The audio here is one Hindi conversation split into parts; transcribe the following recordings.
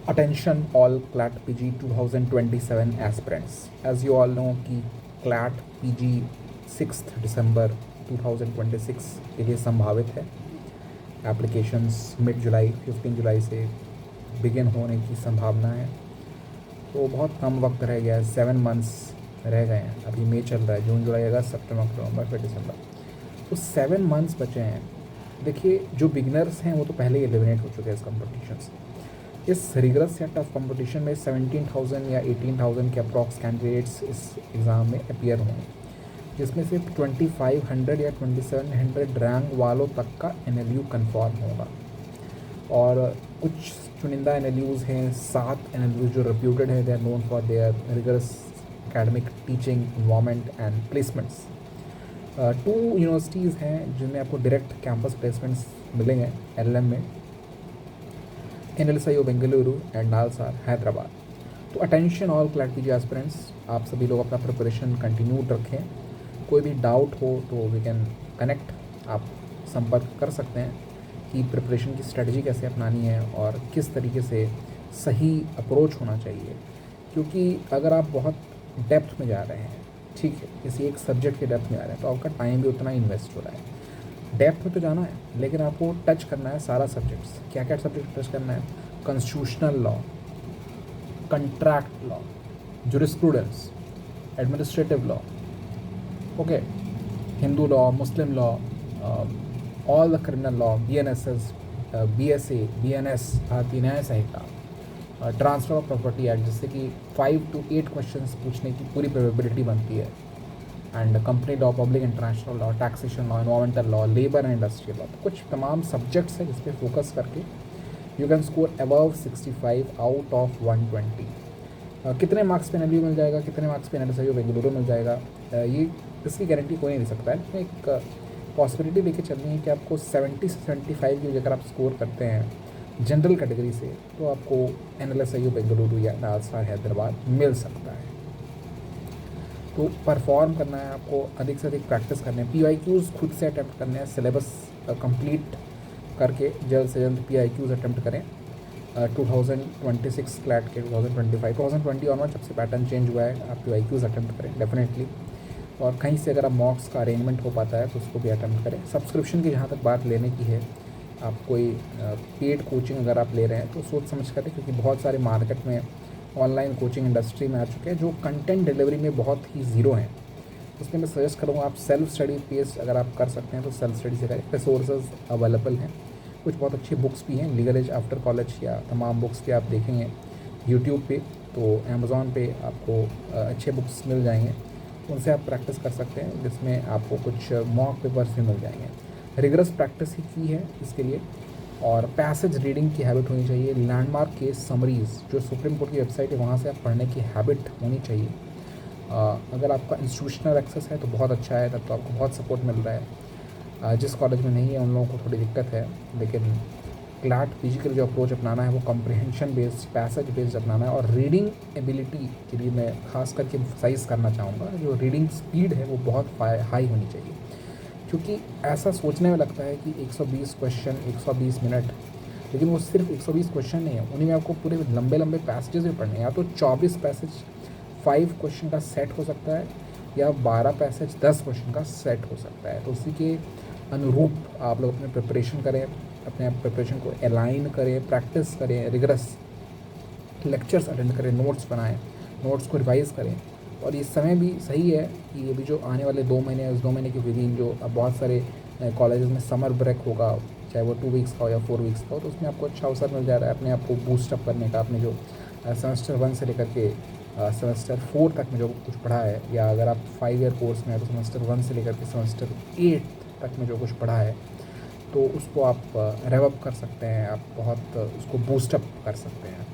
Attention all CLAT PG 2027 aspirants. As you all know कि CLAT PG 6 दिसंबर 2026 के लिए संभावित है। एप्लीकेशंस मिड जुलाई 15 जुलाई से बिगिन होने की संभावना है। तो बहुत कम वक्त रह गया है, 7 मंथ्स रह गए हैं। अभी मई चल रहा है, जून जुलाई अगस्त सितंबर अक्टूबर फिर दिसंबर, तो 7 मंथ्स बचे हैं। देखिए जो बिगनर्स हैं वो तो पहले ही एलिमिनेट हो चुके हैं इस कॉम्पिटिशन से। इस रिगरस या टफ कंपटीशन में 17,000 या 18,000 के अप्रॉक्स कैंडिडेट्स इस एग्ज़ाम में अपीयर होंगे, जिसमें से 2500 या 2700 रैंक वालों तक का NLU कन्फर्म होगा। और कुछ चुनिंदा NLUs हैं, 7 NLUs जो रेप्यूटेड है, they are known for their rigorous academic teaching environment and placements. 2 universities हैं जिनमें आपको डायरेक्ट कैंपस प्लेसमेंट्स मिलेंगे LLM में, NLSIO बेंगलुरु एंड नालसार हैदराबाद। तो attention all CLAT PG aspirants, आप सभी लोग अपना प्रिपरेशन कंटिन्यू रखें। कोई भी डाउट हो तो वी कैन कनेक्ट, आप संपर्क कर सकते हैं कि प्रिपरेशन की स्ट्रेटजी कैसे अपनानी है और किस तरीके से सही अप्रोच होना चाहिए। क्योंकि अगर आप बहुत डेप्थ में जा रहे हैं, ठीक है, किसी एक सब्जेक्ट के डेप्थ में आ रहे हैं, तो आपका टाइम भी उतना इन्वेस्ट हो रहा है। डेप्थ में तो जाना है, लेकिन आपको टच करना है सारा सब्जेक्ट्स। क्या क्या सब्जेक्ट टच करना है? Constitutional law, contract law, jurisprudence, administrative law, okay, Hindu law, Muslim law, all the criminal law, BNSS, BSA, BNS, भारतीय न्याय संहिता, ट्रांसफ़र ऑफ प्रॉपर्टी एक्ट, जिससे कि 5 to 8 क्वेश्चंस पूछने की पूरी प्रोबेबिलिटी बनती है। And company law, public international law, taxation law, environmental law, labour and industrial law, तो कुछ तमाम सब्जेक्ट्स हैं जिस पे फोकस करके you can score above 65 out of 120। कितने मार्क्स पे NLU मिल जाएगा, कितने मार्क्स पे NLSIO बेंगलुरु मिल जाएगा, ये इसकी गारंटी कोई नहीं दे सकता है। एक पॉसिबिलिटी लेके चलनी है कि आपको 70 से 75 की अगर आप स्कोर करते हैं जनरल कैटेगरी से, तो आपको NLSIO बेंगलुरु या नालसार हैदराबाद मिल सकता है। तो परफॉर्म करना है आपको, अधिक से अधिक प्रैक्टिस करने हैं, PYQs खुद से अटैम्प्ट करने हैं, सिलेबस कंप्लीट करके जल्द से जल्द PYQs अटैम्प्ट करें। 2026 CLAT के 2020 ऑनवर्ड जब से पैटर्न चेंज हुआ है, आप PYQs अटैम्प्ट करें डेफिनेटली। और कहीं से अगर आप मॉक्स का अरेंजमेंट हो पाता है तो उसको भी अटैम्प्ट करें। सब्सक्रिप्शन की जहाँ तक बात लेने की है, आप कोई पेड कोचिंग अगर आप ले रहे हैं तो सोच समझ करें, क्योंकि बहुत सारे मार्केट में ऑनलाइन कोचिंग इंडस्ट्री में आ चुके हैं जो कंटेंट डिलीवरी में बहुत ही ज़ीरो हैं। उसमें मैं सजेस्ट करूँगा आप सेल्फ स्टडी बेस्ड अगर आप कर सकते हैं तो सेल्फ स्टडी से करें। रिसोर्सेज अवेलेबल हैं, कुछ बहुत अच्छी बुक्स भी हैं, लीगल एज आफ्टर कॉलेज या तमाम बुक्स भी आप देखेंगे यूट्यूब पे, तो अमेज़ॉन पे आपको अच्छे बुक्स मिल जाएंगे, उनसे आप प्रैक्टिस कर सकते हैं, जिसमें आपको कुछ मॉक पेपर्स भी मिल जाएंगे। रिगरस प्रैक्टिस ही की है इसके लिए, और पैसेज रीडिंग की हैबिट होनी चाहिए। लैंडमार्क केस समरीज़ जो सुप्रीम कोर्ट की वेबसाइट है वहाँ से आप पढ़ने की हैबिट होनी चाहिए। अगर आपका इंस्टीट्यूशनल एक्सेस है तो बहुत अच्छा है, तब तो आपको बहुत सपोर्ट मिल रहा है। जिस कॉलेज में नहीं है उन लोगों को थोड़ी दिक्कत है, लेकिन CLAT PG के लिए जो अप्रोच अपनाना है वो कम्प्रिहेंशन बेस्ड, पैसेज बेस्ड अपनाना है। और रीडिंग एबिलिटी के लिए मैं खास करके एम्फसाइज़ करना चाहूँगा, जो रीडिंग स्पीड है वो बहुत हाई होनी चाहिए। क्योंकि ऐसा सोचने में लगता है कि 120 क्वेश्चन 120 मिनट, लेकिन वो सिर्फ 120 क्वेश्चन नहीं है, उन्हीं में आपको पूरे लंबे लंबे पैसेजेस भी पढ़ने हैं। या तो 24 पैसेज 5 क्वेश्चन का सेट हो सकता है, या 12 पैसेज 10 क्वेश्चन का सेट हो सकता है। तो उसी के अनुरूप आप लोग अपने प्रिपरेशन करें, अपने प्रिपरेशन को अलाइन करें, प्रैक्टिस करें, रिगरस लेक्चर्स अटेंड करें, नोट्स बनाएं, नोट्स को रिवाइज़ करें। और ये समय भी सही है कि अभी जो आने वाले 2 महीने, उस 2 महीने के विदिन जो अब बहुत सारे कॉलेजेस में समर ब्रेक होगा, चाहे वो 2 वीक्स का हो या 4 वीक्स का हो, तो उसमें आपको अच्छा अवसर मिल जा रहा है अपने आप को बूस्टअप करने का। आपने जो सेमेस्टर 1 से लेकर के सेमेस्टर 4 तक में जो कुछ पढ़ा है, या अगर आप 5 ईयर कोर्स में है तो सेमेस्टर 1 से लेकर के सेमेस्टर 8 तक में जो कुछ पढ़ा है, तो उसको आप रेवअप कर सकते हैं, आप बहुत उसको बूस्टअप कर सकते हैं।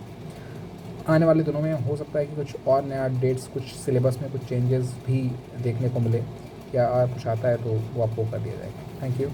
आने वाले दिनों में हो सकता है कि कुछ और नया अपडेट्स, कुछ सिलेबस में कुछ चेंजेस भी देखने को मिले, या और कुछ आता है तो वो आपको कर दिया जाएगा। Thank you.